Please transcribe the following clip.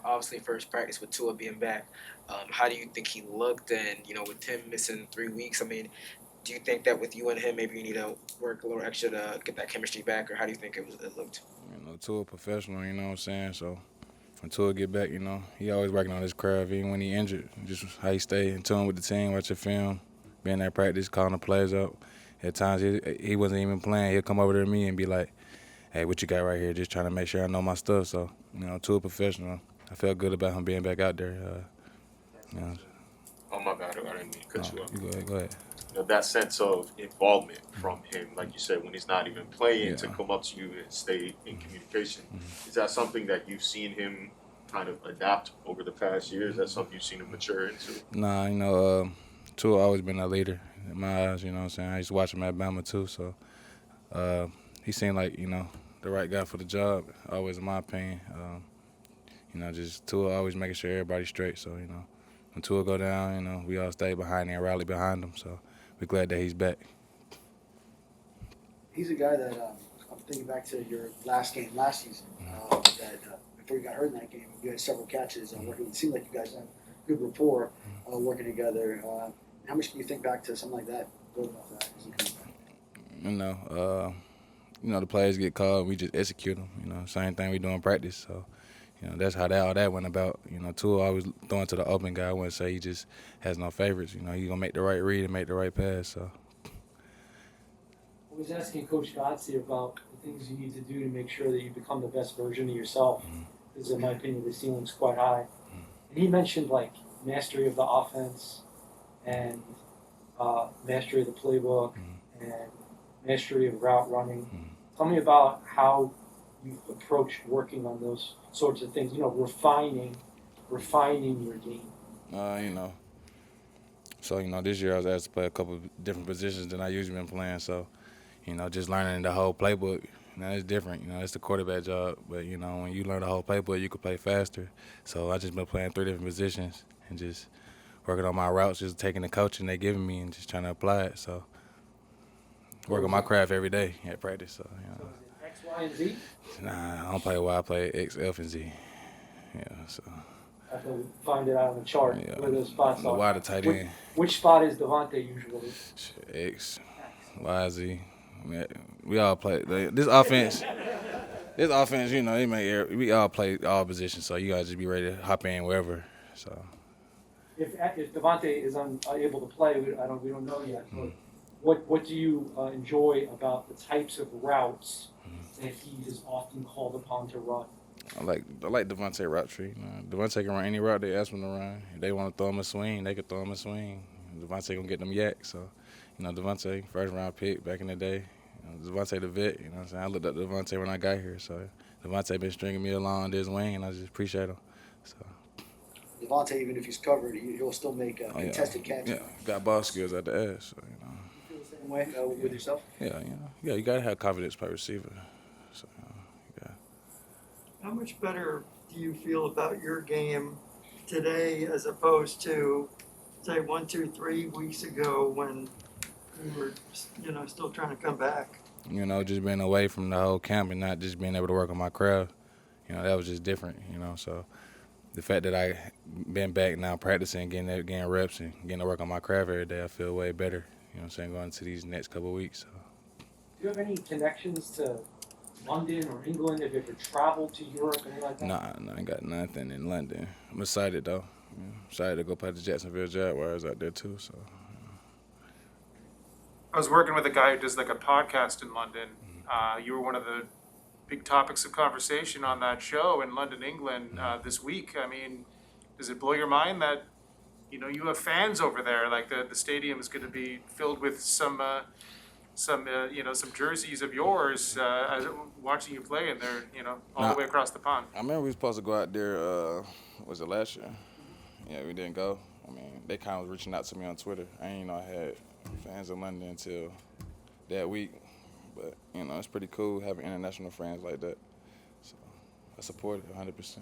obviously first practice with Tua being back. How do you think he looked? And with him missing 3 weeks, I mean, do you think that with you and him, maybe you need to work a little extra to get that chemistry back, or how do you think it looked? Tua professional, you know what I'm saying? So when Tua get back, he always working on his craft, even when he injured. Just how he stay in tune with the team, watch the film, being at practice, calling the players up. At times he wasn't even playing. He'll come over to me and be like, "Hey, what you got right here?" Just trying to make sure I know my stuff. So Tua professional. I felt good about him being back out there. You know, Oh my bad, I didn't mean to cut you off. you go ahead. Go ahead. That sense of involvement from him, like you said, when he's not even playing, to Yeah. come up to you and stay in communication. Is that something that you've seen him kind of adapt over the past years? Is that something you've seen him mature into? Nah, Tua always been a leader in my eyes. You know what I'm saying? I used to watch him at Bama too, so he seemed like the right guy for the job. Always, in my opinion. Just Tua always making sure everybody's straight. So when Tua go down, we all stay behind him and rally behind him. So we're glad that he's back. He's a guy that I'm thinking back to your last game last season. Before you got hurt in that game, you had several catches. Working, it seemed like you guys had good rapport working together. How much can you think back to something like that, building off that as he comes back? The players get called, we just execute them. Same thing we do in practice. So that's how all that went about. Tua always throwing to the open guy. I wouldn't say he just has no favorites. He's gonna make the right read and make the right pass. So. I was asking Coach Godsey about the things you need to do to make sure that you become the best version of yourself. Because in my opinion, the ceiling's quite high. And he mentioned like mastery of the offense and mastery of the playbook and mastery of route running. Tell me about how you approached working on those sorts of things. Refining your game. So this year I was asked to play a couple of different positions than I usually been playing. So just learning the whole playbook. It's different. It's the quarterback job. But when you learn the whole playbook, you can play faster. So I just been playing 3 different positions and just working on my routes, just taking the coaching they giving me and just trying to apply it. So working my craft every day at practice. So So is it X, Y, and Z? Nah, I don't play Y. I play X, F, and Z. Yeah. So. I have to find it out on the chart where those spots The are. Y, the tight end. Which spot is Devontae usually? X, Y, Z. We all play this offense. This offense, we all play all positions, so you gotta just be ready to hop in wherever. So. If Devontae is unable to play, we don't know yet. But what do you enjoy about the types of routes that he is often called upon to run? I like Devontae route tree. Devontae can run any route they ask him to run. If they want to throw him a swing, they can throw him a swing. Devontae gonna get them yaks. So, Devontae, first round pick back in the day. Devontae the vet. You know what I'm saying? I looked up to Devontae when I got here. So Devontae been stringing me along this wing, and I just appreciate him. So. Devontae, even if he's covered, he'll still make a contested catch. Yeah, got ball skills at the ass. So, You feel the same way with yourself? Yeah, you gotta have confidence by receiver. So, yeah. How much better do you feel about your game today as opposed to, say, 1, 2, 3 weeks ago when you were, still trying to come back? Just being away from the whole camp and not just being able to work on my craft. That was just different. So the fact that I been back now practicing, getting reps and getting to work on my craft every day, I feel way better. Going into these next couple of weeks. So. Do you have any connections to London or England? Have you ever traveled to Europe, anything like that? Nah, I ain't got nothing in London. I'm excited though. Excited to go play the Jacksonville Jaguars out there too. So. I was working with a guy who does like a podcast in London. You were one of the big topics of conversation on that show in London, England this week. I mean, does it blow your mind that you have fans over there? Like the stadium is going to be filled with some jerseys of yours watching you play, and they're all the way across the pond. I remember we were supposed to go out there. Was it last year? Yeah, we didn't go. I mean, they kind of was reaching out to me on Twitter. I didn't know I had fans in London until that week. But, it's pretty cool having international friends like that. So I support it 100%.